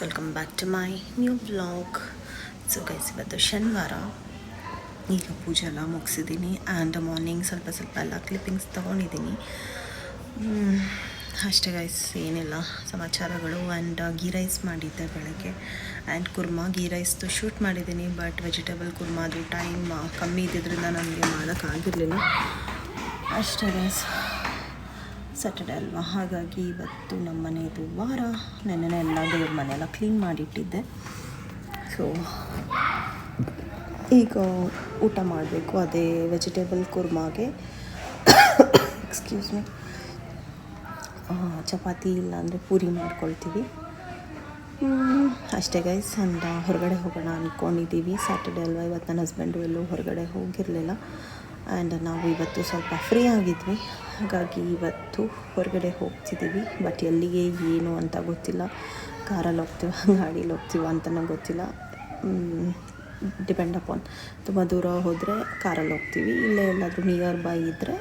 Welcome back to my new vlog. So guys, ಇವತ್ತು ಶನಿವಾರ. ಈಗ ಪೂಜೆ ಎಲ್ಲ ಮುಗಿಸಿದ್ದೀನಿ ಆ್ಯಂಡ್ ಮಾರ್ನಿಂಗ್ ಸ್ವಲ್ಪ ಎಲ್ಲ ಕ್ಲಿಪ್ಪಿಂಗ್ಸ್ ತೊಗೊಂಡಿದ್ದೀನಿ. ಅಷ್ಟೇ ಗೈಸ್, ಏನಿಲ್ಲ ಸಮಾಚಾರಗಳು. ಆ್ಯಂಡ್ ಗೀ ರೈಸ್ ಮಾಡಿದ್ದೆ ಬೆಳಗ್ಗೆ, ಆ್ಯಂಡ್ ಕುರ್ಮಾ ಗೀ ರೈಸ್ದು ಶೂಟ್ ಮಾಡಿದ್ದೀನಿ. ಬಟ್ ವೆಜಿಟೇಬಲ್ ಕುರ್ಮಾದು ಟೈಮ್ ಕಮ್ಮಿ ಇದ್ದಿದ್ದರಿಂದ ನನಗೆ ಮಾಡೋಕ್ಕಾಗಿರಲಿಲ್ಲ. ಅಷ್ಟೇ ಗೈಸ್, ಸ್ಯಾಟರ್ಡೆ ಅಲ್ವಾ, ಹಾಗಾಗಿ ಇವತ್ತು ನಮ್ಮ ಮನೆಯದು ವಾರ. ನೆನ್ನೆ ಎಲ್ಲ ದೇವ್ರ ಮನೆಯೆಲ್ಲ ಕ್ಲೀನ್ ಮಾಡಿಟ್ಟಿದ್ದೆ. ಸೊ ಈಗ ಊಟ ಮಾಡಬೇಕು. ಅದೇ ವೆಜಿಟೇಬಲ್ ಕುರ್ಮಾಗೆ ಎಕ್ಸ್ಕ್ಯೂಸ್ ಮೀ ಚಪಾತಿ ಇಲ್ಲಾಂದರೆ ಪೂರಿ ಮಾಡ್ಕೊಳ್ತೀವಿ. ಅಷ್ಟೇ ಗೈಸ್. ಅಂದ ಹೊರಗಡೆ ಹೋಗೋಣ ಅಂದ್ಕೊಂಡಿದ್ದೀವಿ. ಸ್ಯಾಟರ್ಡೆ ಅಲ್ವಾ, ಇವತ್ತು ನನ್ನ ಹಸ್ಬೆಂಡು ಎಲ್ಲೂ ಹೊರಗಡೆ ಹೋಗಿರಲಿಲ್ಲ. ಆ್ಯಂಡ್ ನಾವು ಇವತ್ತು ಸ್ವಲ್ಪ ಫ್ರೀ ಆಗಿದ್ವಿ, ಹಾಗಾಗಿ ಇವತ್ತು ಹೊರಗಡೆ ಹೋಗ್ತಿದ್ದೀವಿ. ಬಟ್ ಎಲ್ಲಿಗೆ ಏನು ಅಂತ ಗೊತ್ತಿಲ್ಲ. ಕಾರಲ್ಲಿ ಹೋಗ್ತೀವ, ಗಾಡೀಲಿ ಹೋಗ್ತೀವ ಅಂತಲೂ ಗೊತ್ತಿಲ್ಲ. Depend upon. ತುಂಬ ದೂರ ಹೋದರೆ ಕಾರಲ್ಲಿ ಹೋಗ್ತೀವಿ, ಇಲ್ಲೇ ಎಲ್ಲಾದರೂ ನಿಯರ್ ಬೈ ಇದ್ದರೆ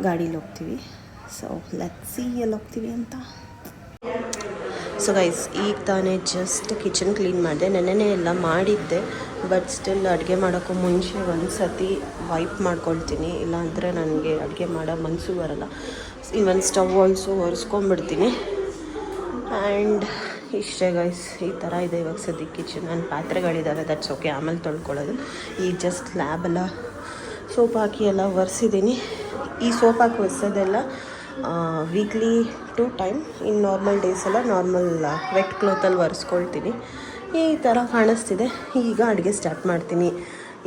ಗಾಡೀಲಿ ಹೋಗ್ತೀವಿ. ಸೊ ಲೆಟ್ಸ್ ಸಿ ಎಲ್ಲಿ ಹೋಗ್ತೀವಿ ಅಂತ. ಸೊ ಗೈಸ್, ಈಗ ತಾನೇ ಜಸ್ಟ್ ಕಿಚನ್ ಕ್ಲೀನ್ ಮಾಡಿದೆ. ನೆನ್ನೆನೇ ಎಲ್ಲ ಮಾಡಿದ್ದೆ, ಬಟ್ ಸ್ಟಿಲ್ ಅಡುಗೆ ಮಾಡೋಕ್ಕೂ ಮುಂಚೆ ಒಂದು ಸತಿ ವೈಪ್ ಮಾಡ್ಕೊಳ್ತೀನಿ, ಇಲ್ಲಾಂದರೆ ನನಗೆ ಅಡುಗೆ ಮಾಡೋ ಮನಸ್ಸು ಬರೋಲ್ಲ. ಇವನ್ ಸ್ಟವ್ ಆಲ್ಸೋ ಒರೆಸ್ಕೊಂಡ್ಬಿಡ್ತೀನಿ. ಆ್ಯಂಡ್ ಇಷ್ಟೇ ಗೈಸ್, ಈ ಥರ ಇದೆ ಇವಾಗ ಸದ್ಯಕ್ಕೆ ಕಿಚನ್. ನನ್ನ ಪಾತ್ರೆಗಳಿದ್ದಾವೆ, ದಟ್ಸ್ ಓಕೆ, ಆಮೇಲೆ ತೊಳ್ಕೊಳ್ಳೋದು. ಈಗ ಜಸ್ಟ್ ಲ್ಯಾಬೆಲ್ಲ ಸೋಪ್ ಹಾಕಿ ಎಲ್ಲ ಒರೆಸಿದ್ದೀನಿ. ಈ ಸೋಪ್ ಹಾಕಿ ಒರೆಸೋದೆಲ್ಲ ವೀಕ್ಲಿ 2 ಟೈಮ್. ಇನ್ನು ನಾರ್ಮಲ್ ಡೇಸ್ ಎಲ್ಲ ನಾರ್ಮಲ್ ವೆಟ್ ಕ್ಲೋತಲ್ಲಿ ಒರೆಸ್ಕೊಳ್ತೀನಿ. ಈ ಥರ ಕಾಣಿಸ್ತಿದೆ. ಈಗ ಅಡುಗೆ ಸ್ಟಾರ್ಟ್ ಮಾಡ್ತೀನಿ.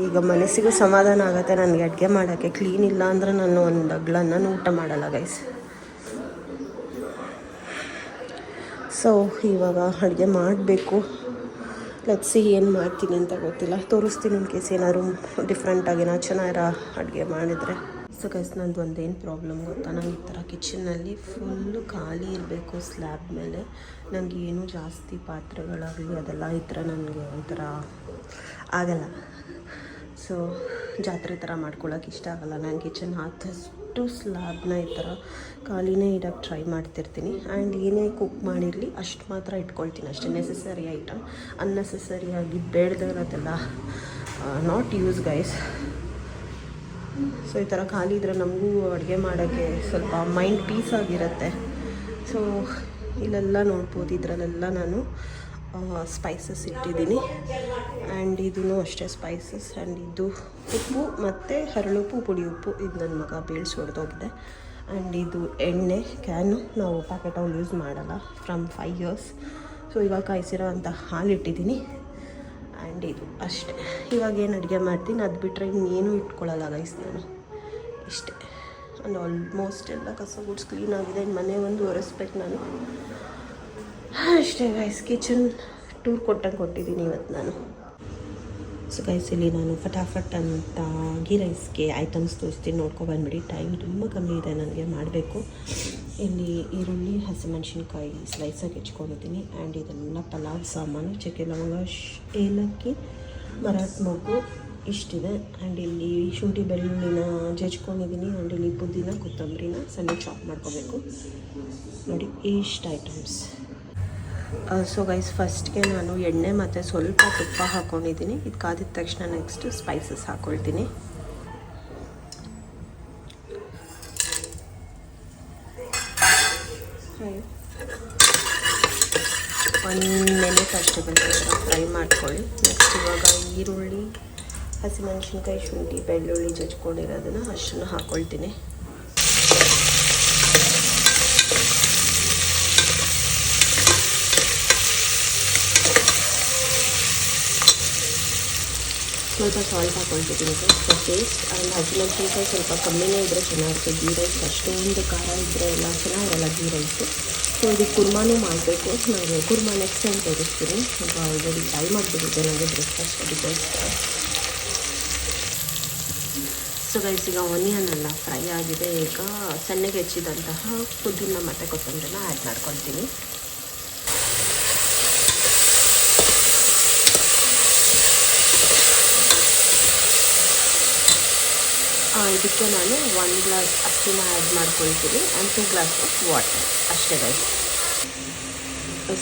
ಈಗ ಮನಸ್ಸಿಗೂ ಸಮಾಧಾನ ಆಗುತ್ತೆ ನನಗೆ ಅಡುಗೆ ಮಾಡೋಕ್ಕೆ. ಕ್ಲೀನ್ ಇಲ್ಲ ಅಂದರೆ ನಾನು ಒಂದು ಅಗ್ಳನ್ನ ಊಟ ಮಾಡಲ್ಲ ಗೈಸ್. ಸೊ ಇವಾಗ ಅಡುಗೆ ಮಾಡಬೇಕು. ಲೆಟ್ಸ್ ಸಿ ಏನು ಮಾಡ್ತೀನಿ ಅಂತ ಗೊತ್ತಿಲ್ಲ, ತೋರಿಸ್ತೀನಿ ಇನ್ ಕೇಸ್ ಏನಾದ್ರು ಡಿಫ್ರೆಂಟಾಗಿ ಚೆನ್ನಾಗಿರೋ ಅಡುಗೆ ಮಾಡಿದರೆ. ಸೊ ಗೈಸ್, ನಂದು ಒಂದೇನು ಪ್ರಾಬ್ಲಮ್ ಗೊತ್ತಾ, ನಂಗೆ ಈ ಥರ ಕಿಚನ್ನಲ್ಲಿ ಫುಲ್ಲು ಖಾಲಿ ಇರಬೇಕು ಸ್ಲ್ಯಾಬ್ ಮೇಲೆ. ನನಗೆ ಏನೂ ಜಾಸ್ತಿ ಪಾತ್ರೆಗಳಾಗಲಿ ಅದೆಲ್ಲ ಈ ಥರ ನನಗೆ ಒಂಥರ ಆಗಲ್ಲ. ಸೊ ಜಾತ್ರೆ ಥರ ಮಾಡ್ಕೊಳ್ಳೋಕೆ ಇಷ್ಟ ಆಗಲ್ಲ. ನಾನು ಕಿಚನ್ ಆದಷ್ಟು ಸ್ಲ್ಯಾಬ್ನ ಈ ಥರ ಖಾಲಿನೇ ಇಡೋಕ್ಕೆ ಟ್ರೈ ಮಾಡ್ತಿರ್ತೀನಿ. ಆ್ಯಂಡ್ ಏನೇ ಕುಕ್ ಮಾಡಿರಲಿ ಅಷ್ಟು ಮಾತ್ರ ಇಟ್ಕೊಳ್ತೀನಿ ಅಷ್ಟೇ. ನೆಸೆಸರಿ ಐಟಮ್, ಅನ್ನೆಸೆಸರಿಯಾಗಿ ಬೇಡದೇ ಇರೋದೆಲ್ಲ ನಾಟ್ ಯೂಸ್ ಗೈಸ್. ಸೊ ಈ ಥರ ಖಾಲಿ ಇದ್ದರೆ ನಮಗೂ ಅಡುಗೆ ಮಾಡೋಕ್ಕೆ ಸ್ವಲ್ಪ ಮೈಂಡ್ ಪೀಸ್ ಆಗಿರುತ್ತೆ. ಸೊ ಇಲ್ಲೆಲ್ಲ ನೋಡ್ಬೋದು, ಇದರಲ್ಲೆಲ್ಲ ನಾನು ಸ್ಪೈಸಸ್ ಇಟ್ಟಿದ್ದೀನಿ. ಆ್ಯಂಡ್ ಇದೂ ಅಷ್ಟೇ ಸ್ಪೈಸಸ್. ಆ್ಯಂಡ್ ಇದು ಉಪ್ಪು ಮತ್ತು ಹರಳುಪ್ಪು, ಪುಡಿ ಉಪ್ಪು, ಇದು ನನ್ನ ಮಗ ಬೇಳ್ಸಿ ಹೊಡೆದೋಗಿದೆ. ಆ್ಯಂಡ್ ಇದು ಎಣ್ಣೆ ಕ್ಯಾನು, ನಾವು ಪ್ಯಾಕೆಟ್ ಆಲ್ ಯೂಸ್ ಮಾಡಲ್ಲ ಫ್ರಮ್ 5 years. ಸೊ ಇವಾಗ ಕಾಯಿಸಿರೋ ಅಂಥ ಹಾಲು ಇಟ್ಟಿದ್ದೀನಿ. ಆ್ಯಂಡ್ ಇದು ಅಷ್ಟೇ. ಇವಾಗ ಏನು ಅಡುಗೆ ಮಾಡ್ತೀನಿ, ಅದು ಬಿಟ್ಟರೆ ಇನ್ನೇನು ಇಟ್ಕೊಳ್ಳಲ್ಲ ಗೈಸ್ ನಾನು. ಇಷ್ಟೇ. ಆ್ಯಂಡ್ ಆಲ್ಮೋಸ್ಟ್ ಎಲ್ಲ ಕಸ ಗುಡ್ಸ್ ಕ್ಲೀನ್ ಆಗಿದೆ. ಮನೆ ಒಂದು ಒರೆಸ್ಬೇಕು ನಾನು. ಅಷ್ಟೇ ಗೈಸ್, ಕಿಚನ್ ಟೂರ್ ಕೊಟ್ಟಿದ್ದೀನಿ ಇವತ್ತು ನಾನು. ಸೊ ಗೈಸ್, ಇಲ್ಲಿ ನಾನು ಫಟಾಫಟ್ ಅಂತ ಗೀ ರೈಸ್ಗೆ ಐಟಮ್ಸ್ ತೋರಿಸ್ತೀನಿ, ನೋಡ್ಕೊಬಂದ್ಬಿಡಿ. ಟೈಮ್ ತುಂಬ ಕಮ್ಮಿ ಇದೆ ನನಗೆ ಮಾಡಬೇಕು. ಇಲ್ಲಿ ಈರುಳ್ಳಿ, ಹಸಿಮೆಣ್ಸಿನ್ಕಾಯಿ ಸ್ಲೈಸಾಗಿ ಹೆಚ್ಕೊಂಡಿದ್ದೀನಿ. ಆ್ಯಂಡ್ ಇದೆಲ್ಲ ಪಲಾವ್ ಸಾಮಾನು, ಚಕ್ಕೆ ಲವಂಗ, ಏಲಕ್ಕಿ, ಮರಾಠ ಮೊಗ್ಗು ಇಷ್ಟಿದೆ. ಆ್ಯಂಡ್ ಇಲ್ಲಿ ಶುಂಠಿ ಬೆಳ್ಳುಳ್ಳಿನ ಜಜ್ಕೊಂಡಿದ್ದೀನಿ. ಆ್ಯಂಡ್ ಇಲ್ಲಿ ಪುದೀನ, ಕೊತ್ತಂಬರಿನ ಸಣ್ಣ ಚಾಪ್ ಮಾಡ್ಕೋಬೇಕು. ನೋಡಿ ಇಷ್ಟು ಐಟಮ್ಸ್. ಸೊ ಗೈಸ್, ಫಸ್ಟ್ಗೆ ನಾನು ಎಣ್ಣೆ ಮತ್ತು ಸ್ವಲ್ಪ ತುಪ್ಪ ಹಾಕ್ಕೊಂಡಿದ್ದೀನಿ. ಇದು ಕಾದಿದ ತಕ್ಷಣ ನೆಕ್ಸ್ಟ್ ಸ್ಪೈಸಸ್ ಹಾಕ್ಕೊಳ್ತೀನಿ. ಒಂದು ಮಿನಿಟ್ ಅಷ್ಟೇ ಫ್ರೈ ಮಾಡ್ಕೊಳ್ಳಿ. ನೆಕ್ಸ್ಟ್ ಇವಾಗ ಈರುಳ್ಳಿ, ಹಸಿಮೆಣ್ಸಿನ್ಕಾಯಿ, ಶುಂಠಿ ಬೆಳ್ಳುಳ್ಳಿ ಜಜ್ಕೊಂಡಿರೋದನ್ನು ಅಷ್ಟನ್ನು ಹಾಕ್ಕೊಳ್ತೀನಿ. ಸ್ವಲ್ಪ ಸಾಲ್ಟ್ ಹಾಕ್ಕೊಳ್ತಿದ್ದೀನಿ ಫಾರ್ ಟೇಸ್ಟ್. ಆ್ಯಂಡ್ ಹಸಿಮೆಣ್ಸಿನ್ಕಾಯಿ ಸ್ವಲ್ಪ ಕಮ್ಮಿನೇ ಇದ್ದರೆ ಚೆನ್ನಾಗಿರುತ್ತೆ. ಗೀ ರೈಸ್ ಅಷ್ಟೊಂದು ಖಾರ ಇದ್ದರೆ ಎಲ್ಲ ಚೆನ್ನಾಗಿರಲ್ಲ ಗೀ ರೈಸು. ಸೊ ಇದು ಕುರ್ಮಾನೂ ಮಾಡಬೇಕು. ನಾನು ಕುರ್ಮಾ ನೆಕ್ಸ್ಟ್ ಟೈಮ್ ತೋರಿಸ್ತೀನಿ. ಸ್ವಲ್ಪ ಆಲ್ರೆಡಿ ಟ್ರೈ ಮಾಡಿಬಿಟ್ಟಿದ್ದೆ ನನಗೆ ಬ್ರೇಕ್ಫಾಸ್ಟ್ ಅದಕ್ಕೋಸ್ಕರ. ಸೊ ಗೈಸ್, ಈಗ ಆನಿಯನ್ ಎಲ್ಲ ಫ್ರೈ ಆಗಿದೆ. ಈಗ ಸಣ್ಣಗೆ ಹೆಚ್ಚಿದಂತಹ ಪುದೀನ ಮತ್ತು ಕೊತ್ತಂಬರಿನ ಆ್ಯಡ್ ಮಾಡ್ಕೊಳ್ತೀನಿ. ಇದಕ್ಕೆ ನಾನು 1 ಗ್ಲಾಸ್ ಅಕ್ಕಿನ ಆ್ಯಡ್ ಮಾಡ್ಕೊಳ್ತೀನಿ. ಆ್ಯಂಡ್ 2 ಗ್ಲಾಸ್ ಆಫ್ ವಾಟರ್ ಅಷ್ಟೇ ಗೈಸ್.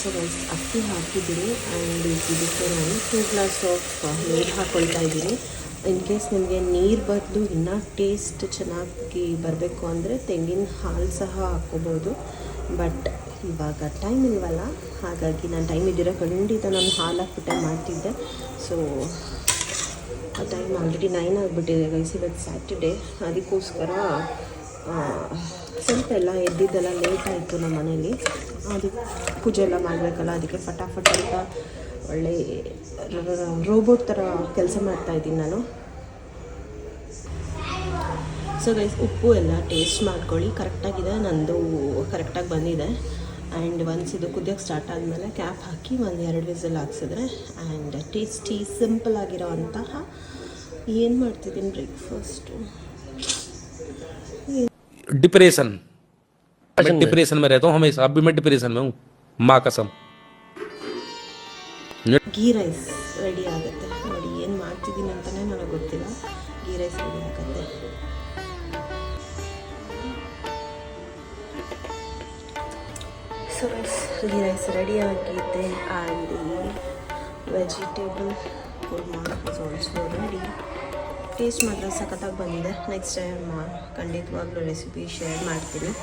ಸೊ ಅಕ್ಕಿ ಹಾಕಿದ್ದೀನಿ ಆ್ಯಂಡ್ ಇದಕ್ಕೆ ನಾನು 2 ಗ್ಲಾಸ್ ಆಫ್ ನೀರು ಹಾಕ್ಕೊಳ್ತಾ ಇದ್ದೀನಿ. ಇನ್ ಕೇಸ್ ನಿಮಗೆ ನೀರು ಬದಲು ಇನ್ನೂ ಟೇಸ್ಟ್ ಚೆನ್ನಾಗಿ ಬರಬೇಕು ಅಂದರೆ ತೆಂಗಿನ ಹಾಲು ಸಹ ಹಾಕ್ಕೋಬೋದು. ಬಟ್ ಇವಾಗ ಟೈಮ್ ಇಲ್ವಲ್ಲ, ಹಾಗಾಗಿ ನಾನು ಟೈಮ್ ಇದ್ದಿರೋ ಖಂಡಿತ ನಾನು ಹಾಲು ಹಾಕ್ಬಿಟ್ಟೆ ಮಾಡ್ತಿದ್ದೆ. ಸೊ ಟೈಮ್ ಆಲ್ರೆಡಿ 9 ಆಗಿಬಿಟ್ಟಿದೆ ಗೈಸ್. ಇವತ್ತು ಸ್ಯಾಟರ್ಡೇ, ಅದಕ್ಕೋಸ್ಕರ ಸ್ವಲ್ಪ ಎಲ್ಲ ಎದ್ದಿದ್ದೆಲ್ಲ ಲೇಟ್ ಆಯಿತು ನಮ್ಮ ಮನೇಲಿ. ಅದಕ್ಕೆ ಪೂಜೆ ಎಲ್ಲ ಮಾಡಬೇಕಲ್ಲ, ಅದಕ್ಕೆ ಫಟಾಫಟ್ ಅಂತ ಒಳ್ಳೆ ರೋಬೋಟ್ ಥರ ಕೆಲಸ ಮಾಡ್ತಾಯಿದ್ದೀನಿ ನಾನು. ಸೊ ಗೈಸ್, ಉಪ್ಪು ಎಲ್ಲ ಟೇಸ್ಟ್ ಮಾಡ್ಕೊಳ್ಳಿ. ಕರೆಕ್ಟಾಗಿದೆ, ನಂದು ಕರೆಕ್ಟಾಗಿ ಬಂದಿದೆ. ಆ್ಯಂಡ್ ಒನ್ಸ್ ಇದು ಕುದಿಯೋಕ್ಕೆ ಸ್ಟಾರ್ಟ್ ಆದಮೇಲೆ ಕ್ಯಾಪ್ ಹಾಕಿ 1-2 ವಿಸಲ್ ಹಾಕ್ಸಿದ್ರೆ ಆ್ಯಂಡ್ ಟೇಸ್ಟಿ ಸಿಂಪಲ್ ಆಗಿರೋ ಅಂತಹ ಏನು ಮಾಡ್ತಿದ್ದೀನಿ ಬ್ರೇಕ್ಫಾಸ್ಟು. डिप्रेशन में रहता हूँ हमेशा. अब भी मैं डिप्रेशन में हूँ, माँ कसम. ಗೀ ರೈಸ್ ರೆಡಿ ಆಗುತ್ತೆ ನೋಡಿ. ಏನು ಮಾಡ್ತಿದ್ದೀನಿ ಅಂತಲೇ ನನಗೆ ಗೊತ್ತಿಲ್ಲ. ಗೀ ರೈಸ್ ರೆಡಿ ಆಗುತ್ತೆ. ಸೊ ಗೀ ರೈಸ್ ರೆಡಿ ಆಗಿದೆ. And vegetable kurma is also ready. Taste ಮಾತ್ರ ಸಖತ್ತಾಗಿ ಬಂದಿದೆ. ನೆಕ್ಸ್ಟ್ ಟೈಮ್ ಖಂಡಿತವಾಗ್ಲೂ ರೆಸಿಪಿ ಶೇರ್ ಮಾಡ್ತೀನಿ.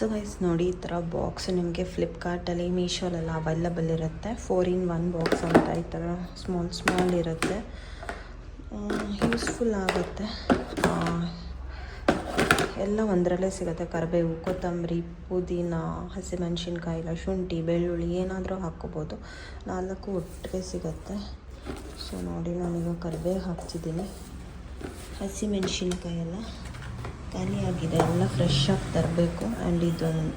ಸೊ ಗೈಸ್ ನೋಡಿ, ಈ ಥರ ಬಾಕ್ಸ್ ನಿಮಗೆ ಫ್ಲಿಪ್ಕಾರ್ಟಲ್ಲಿ, ಮೀಶೋಲೆಲ್ಲ ಅವೈಲಬಲ್ ಇರುತ್ತೆ. 4-in-1 ಬಾಕ್ಸ್ ಅಂತ ಈ ಥರ ಸ್ಮಾಲ್ ಇರುತ್ತೆ. ಯೂಸ್ಫುಲ್ ಆಗುತ್ತೆ. ಎಲ್ಲ ಒಂದರಲ್ಲೇ ಸಿಗುತ್ತೆ. ಕರಿಬೇವು, ಕೊತ್ತಂಬರಿ, ಪುದೀನ, ಹಸಿಮೆಣ್ಸಿನ್ಕಾಯಿ, ಶುಂಠಿ, ಬೆಳ್ಳುಳ್ಳಿ ಏನಾದರೂ ಹಾಕ್ಕೋಬೋದು. 4 ಒಟ್ಟಿಗೆ ಸಿಗುತ್ತೆ. ಸೊ ನೋಡಿ, ನಾನೀಗ ಕರಿಬೇವು ಹಾಕ್ತಿದ್ದೀನಿ. ಹಸಿಮೆಣ್ಸಿನ್ಕಾಯಿ ಎಲ್ಲ ಖಾಲಿಯಾಗಿದೆ, ಎಲ್ಲ ಫ್ರೆಶ್ ಆಗಿ ತರಬೇಕು. ಆ್ಯಂಡ್ ಇದೊಂದು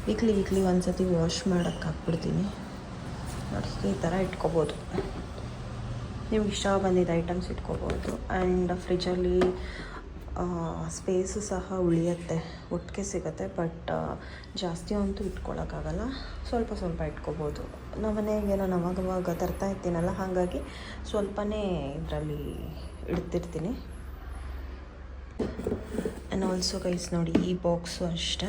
ವೀಕ್ಲಿ ಒಂದು ಸತಿ ವಾಶ್ ಮಾಡೋಕ್ಕೆ ಹಾಕ್ಬಿಡ್ತೀನಿ ನೋಡಿ. ಈ ಥರ ಇಟ್ಕೋಬೋದು. ನಿಮ್ಗೆ ಇಷ್ಟ ಬಂದಿದ್ದ ಐಟಮ್ಸ್ ಇಟ್ಕೋಬೋದು. ಆ್ಯಂಡ್ ಫ್ರಿಜ್ಜಲ್ಲಿ ಸ್ಪೇಸು ಸಹ ಉಳಿಯುತ್ತೆ, ಒಟ್ಟಿಗೆ ಸಿಗುತ್ತೆ. ಬಟ್ ಜಾಸ್ತಿ ಅಂತೂ ಇಟ್ಕೊಳ್ಳೋಕ್ಕಾಗಲ್ಲ, ಸ್ವಲ್ಪ ಇಟ್ಕೋಬೋದು. ನಮ್ಮ ಮನೆಗೆ ನಾನು ಅವಾಗವಾಗ ತರ್ತಾ ಇರ್ತೀನಲ್ಲ, ಹಾಗಾಗಿ ಸ್ವಲ್ಪನೇ ಇದರಲ್ಲಿ ಇಡ್ತಿರ್ತೀನಿ. ಆ್ಯಂಡ್ ಆಲ್ಸೋ ಗೈಸ್ ನೋಡಿ, ಈ ಬಾಕ್ಸು ಅಷ್ಟೇ.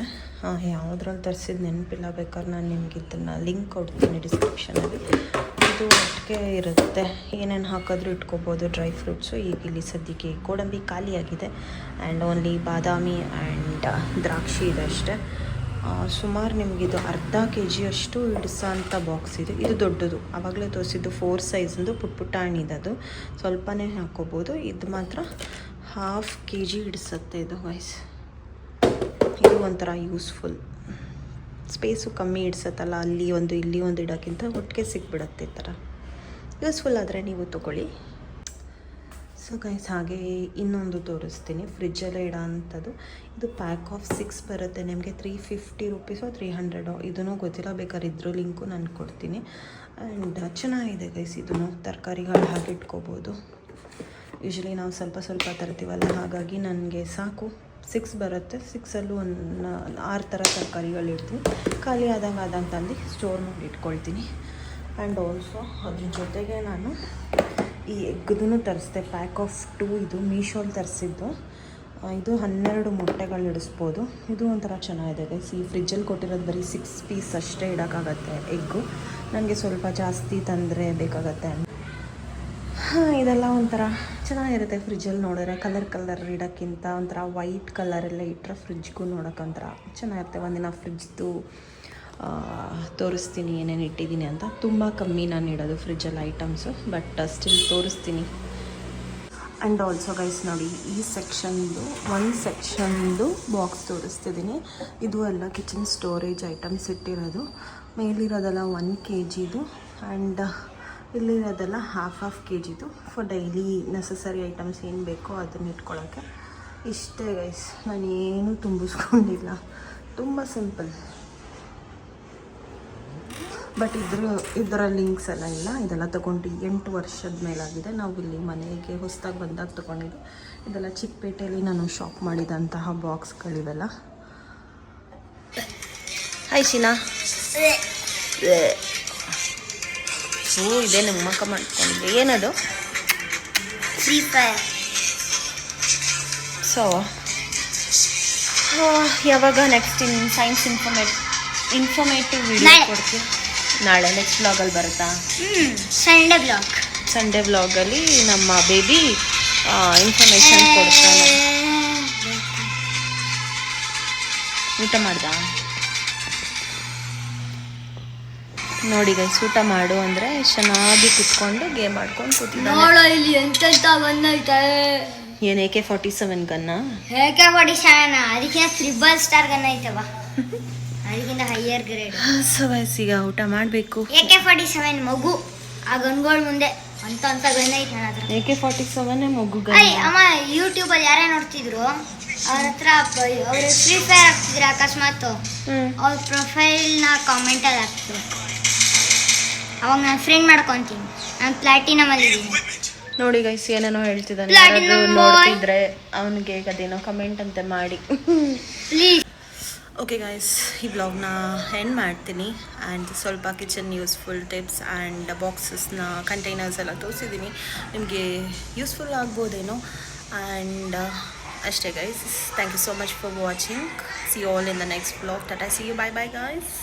ಯಾವುದ್ರಲ್ಲಿ ತರಿಸಿದ್ದು ನೆನಪಿಲ್ಲ, ಬೇಕಾದ್ರೆ ನಾನು ನಿಮ್ಗೆ ಇದನ್ನು ಲಿಂಕ್ ಕೊಡ್ತೀನಿ ಡಿಸ್ಕ್ರಿಪ್ಷನಲ್ಲಿ. ಇದು ಒಟ್ಟಿಗೆ ಇರುತ್ತೆ, ಏನೇನು ಹಾಕಿದ್ರೂ ಇಟ್ಕೋಬೋದು. ಡ್ರೈ ಫ್ರೂಟ್ಸು ಈಗ ಇಲ್ಲಿ ಸದ್ಯಕ್ಕೆ ಗೋಡಂಬಿ ಖಾಲಿಯಾಗಿದೆ. ಆ್ಯಂಡ್ ಓನ್ಲಿ ಬಾದಾಮಿ ಆ್ಯಂಡ್ ದ್ರಾಕ್ಷಿ ಇದೆ ಅಷ್ಟೇ. ಸುಮಾರು ನಿಮಗಿದು ಅರ್ಧ kg ಅಷ್ಟು ಇಡಿಸೋಂಥ ಬಾಕ್ಸ್ ಇದು. ಇದು ದೊಡ್ಡದು, ಆವಾಗಲೇ ತೋರಿಸಿದ್ದು 4 ಸೈಜಿಂದು ಪುಟ್ಟಾಣಿದದು. ಸ್ವಲ್ಪನೇ ಹಾಕ್ಕೋಬೋದು. ಇದು ಮಾತ್ರ 1/2 kg ಹಿಡಿಸುತ್ತೆ ಇದು ಗೈಸ್. ಇದು ಒಂಥರ ಯೂಸ್ಫುಲ್. ಸ್ಪೇಸು ಕಮ್ಮಿ ಹಿಡ್ಸತ್ತಲ್ಲ, ಅಲ್ಲಿ ಒಂದು ಇಲ್ಲಿ ಒಂದು ಇಡೋಕ್ಕಿಂತ ಒಟ್ಟಿಗೆ ಸಿಕ್ಬಿಡುತ್ತೆ. ಈ ಥರ ಯೂಸ್ಫುಲ್ ಆದರೆ ನೀವು ತೊಗೊಳ್ಳಿ. ಸೊ ಗೈಸ್, ಹಾಗೆ ಇನ್ನೊಂದು ತೋರಿಸ್ತೀನಿ, ಫ್ರಿಜ್ಜಲ್ಲೇ ಇಡೋ ಅಂಥದ್ದು. ಇದು ಪ್ಯಾಕ್ ಆಫ್ 6 ಬರುತ್ತೆ ನಿಮಗೆ. 350 ರುಪೀಸೋ 300 ಇದೂ ಗೊತ್ತಿಲ್ಲ, ಬೇಕಾದ್ರೆ ಇದ್ರ ಲಿಂಕು ನಾನು ಕೊಡ್ತೀನಿ. ಆ್ಯಂಡ್ ಚೆನ್ನಾಗಿದೆ ಗೈಸ್. ಇದನ್ನು ತರಕಾರಿಗಳು ಹಾಗೆ ಇಟ್ಕೋಬೋದು. ಯೂಶ್ವಲಿ ನಾವು ಸ್ವಲ್ಪ ತರ್ತೀವಲ್ಲ, ಹಾಗಾಗಿ ನನಗೆ ಸಾಕು 6 ಬರುತ್ತೆ. 6ಅಲ್ಲೂ ಒಂದು 6 ಥರ ತರಕಾರಿಗಳು ಇಡ್ತೀನಿ. ಖಾಲಿ ಆದಂಗೆ ತಂದು ಸ್ಟೋರ್ ಮಾಡಿ ಇಟ್ಕೊಳ್ತೀನಿ. ಆ್ಯಂಡ್ ಆಲ್ಸೋ ಅದ್ರ ಜೊತೆಗೆ ನಾನು ಈ ಎಗ್ಗದೂ ತರಿಸ್ದೆ. ಪ್ಯಾಕ್ ಆಫ್ 2 ಇದು ಮೀಶೋಲ್ಲಿ ತರಿಸಿದ್ದು. ಇದು 12 ಮೊಟ್ಟೆಗಳು ಇಡಿಸ್ಬೋದು. ಇದು ಒಂಥರ ಚೆನ್ನಾಗಿದೆ ಗೈಸ್. ಈ ಫ್ರಿಜ್ಜಲ್ಲಿ ಕೊಟ್ಟಿರೋದು ಬರೀ 6 ಪೀಸ್ ಅಷ್ಟೇ ಇಡೋಕ್ಕಾಗತ್ತೆ ಎಗ್ಗು. ನನಗೆ ಸ್ವಲ್ಪ ಜಾಸ್ತಿ ತಂದರೆ ಬೇಕಾಗತ್ತೆ. ಇದೆಲ್ಲ ಒಂಥರ ಚೆನ್ನಾಗಿರುತ್ತೆ ಫ್ರಿಜ್ಜಲ್ಲಿ ನೋಡಿದ್ರೆ. ಕಲರ್ ಇಡೋಕ್ಕಿಂತ ಒಂಥರ ವೈಟ್ ಕಲರೆಲ್ಲ ಇಟ್ಟರೆ ಫ್ರಿಜ್ಗೂ ನೋಡೋಕೆ ಒಂಥರ ಚೆನ್ನಾಗಿರುತ್ತೆ. ಒಂದಿನ ಫ್ರಿಜ್ದು ತೋರಿಸ್ತೀನಿ ಏನೇನು ಇಟ್ಟಿದ್ದೀನಿ ಅಂತ. ತುಂಬ ಕಮ್ಮಿ ನಾನು ಇಡೋದು ಫ್ರಿಜ್ಜಲ್ಲಿ ಐಟಮ್ಸು, ಬಟ್ ಸ್ಟಿಲ್ ತೋರಿಸ್ತೀನಿ. ಆ್ಯಂಡ್ ಆಲ್ಸೋ ಗೈಸ್ ನೋಡಿ, ಈ ಒಂದು ಸೆಕ್ಷನ್ದು ಬಾಕ್ಸ್ ತೋರಿಸ್ತಿದ್ದೀನಿ. ಇದು ಎಲ್ಲ ಕಿಚನ್ ಸ್ಟೋರೇಜ್ ಐಟಮ್ಸ್ ಇಟ್ಟಿರೋದು. ಮೇಲಿರೋದೆಲ್ಲ 1 kgದು ಆ್ಯಂಡ್ ಇಲ್ಲಿರೋದೆಲ್ಲ 1/2 kgದು ಫಾರ್ ಡೈಲಿ ನೆಸಸರಿ ಐಟಮ್ಸ್ ಏನು ಬೇಕೋ ಅದನ್ನು ಇಟ್ಕೊಳ್ಳೋಕ್ಕೆ. ಇಷ್ಟೇ ಗೈಸ್, ನಾನೇನು ತುಂಬಿಸ್ಕೊಂಡಿಲ್ಲ, ತುಂಬ ಸಿಂಪಲ್. ಬಟ್ ಇದರ ಲಿಂಕ್ಸ್ ಎಲ್ಲ ಇಲ್ಲ. ಇದೆಲ್ಲ ತೊಗೊಂಡು 8 ವರ್ಷದ ಮೇಲಾಗಿದೆ. ನಾವು ಇಲ್ಲಿ ಮನೆಗೆ ಹೊಸದಾಗಿ ಬಂದಾಗ ತೊಗೊಂಡಿದ್ದು. ಇದೆಲ್ಲ ಚಿಕ್ಕಪೇಟೆಯಲ್ಲಿ ನಾನು ಶಾಪ್ ಮಾಡಿದಂತಹ ಬಾಕ್ಸ್ಗಳಿವೆಲ್ಲ. ಹಾಯ್ ಶಿನಾ. ಇದೇ ನಮ್ಮ ಮಕ್ಕ ಮಾಡ್ಕೊಂಡಿದ್ದೆ. ಏನದು? Free fire. ಸೊ ಯಾವಾಗ ನೆಕ್ಸ್ಟ್ ಸೈನ್ಸ್ ಇನ್ಫಾರ್ಮೇಟಿವ್ ವಿಡಿಯೋ ಕೊಡ್ತೀವಿ. ನಾಳೆ ನೆಕ್ಸ್ಟ್ ವ್ಲಾಗಲ್ಲಿ ಬರುತ್ತಾ? ಸಂಡೇ ವ್ಲಾಗಲ್ಲಿ ನಮ್ಮ ಬೇಬಿ ಇನ್ಫಾರ್ಮೇಷನ್ ಕೊಡ್ತಾನೆ. ಊಟ ಮಾಡ್ದ? ನೋಡಿ ಗೈಸ್, ಊಟ ಮಾಡು ಅಂದರೆ ಚೆನ್ನಾಗಿ ಕುತ್ಕೊಂಡು ಗೇಮ್ ಆಡ್ಕೊಂಡು ಕೂತಿದ್ದಾನೆ. ಇಲ್ಲಿ ಎಂತೆಂತ ಬಂದೈತೆ. ಏನು AK-47 ಗನ್ನ? AK-47 ಅದಕ್ಕಿಂತ ತ್ರಿಬಲ್ ಸ್ಟಾರ್ ಗನ್ ಐತವ, ಅದಕ್ಕಿಂತ ಹೈಯರ್ ಗ್ರೇಡ್. ಸೊ ಗೈಸ್, ಈಗ ಊಟ ಮಾಡಬೇಕು. AK-47 ಮಗು ಆ ಗನ್ಗಳ ಮುಂದೆ ಅಂತ ಗನ್ ಐತೆ ನನ್ನ ಹತ್ರ. AK-47 ಮಗು ಗನ್. ಅಮ್ಮ ಯೂಟ್ಯೂಬಲ್ಲಿ ಯಾರೇ ನೋಡ್ತಿದ್ರು ಅವ್ರ ಹತ್ರ ಅವ್ರು ಫ್ರೀ ಫೈರ್ ಹಾಕ್ತಿದ್ರು, ಅಕಸ್ಮಾತ್ ಅವ್ರ ಪ್ರೊಫೈಲ್ನ ಕಾಮೆಂಟಲ್ಲಿ ಹಾಕ್ತಿದ್ರು. ಅವಾಗ ನಾನು ಫ್ರೆಂಡ್ ಮಾಡ್ಕೊತೀನಿ. ನಾನು ಪ್ಲಾಟಿನಮ್ ಅಲ್ಲಿ ಇದ್ದೀನಿ. ನೋಡಿ ಗೈಸ್, ಏನೇನೋ ಹೇಳ್ತಿದ್ದಾನೆ. ಯಾರಾದ್ರೂ ನೋಡ್ತಿದ್ರೆ ಅವನಿಗೆ ಅದೇನೋ ಕಮೆಂಟ್ ಅಂತ ಮಾಡಿ ಪ್ಲೀಸ್. ಓಕೆ ಗೈಸ್, ಈ ಬ್ಲಾಗ್ನ ಎಂಡ್ ಮಾಡ್ತೀನಿ. ಆ್ಯಂಡ್ ಸ್ವಲ್ಪ ಕಿಚನ್ ಯೂಸ್ಫುಲ್ ಟಿಪ್ಸ್ ಆ್ಯಂಡ್ ಬಾಕ್ಸಸ್ನ ಕಂಟೈನರ್ಸ್ ಎಲ್ಲ ತೋರಿಸಿದ್ದೀನಿ. ನಿಮಗೆ ಯೂಸ್ಫುಲ್ ಆಗ್ಬೋದೇನೋ. ಆ್ಯಂಡ್ ಅಷ್ಟೇ guys, thank you so much for watching. See you all in the next blog. ಟಾಟಾ, see you, bye bye guys.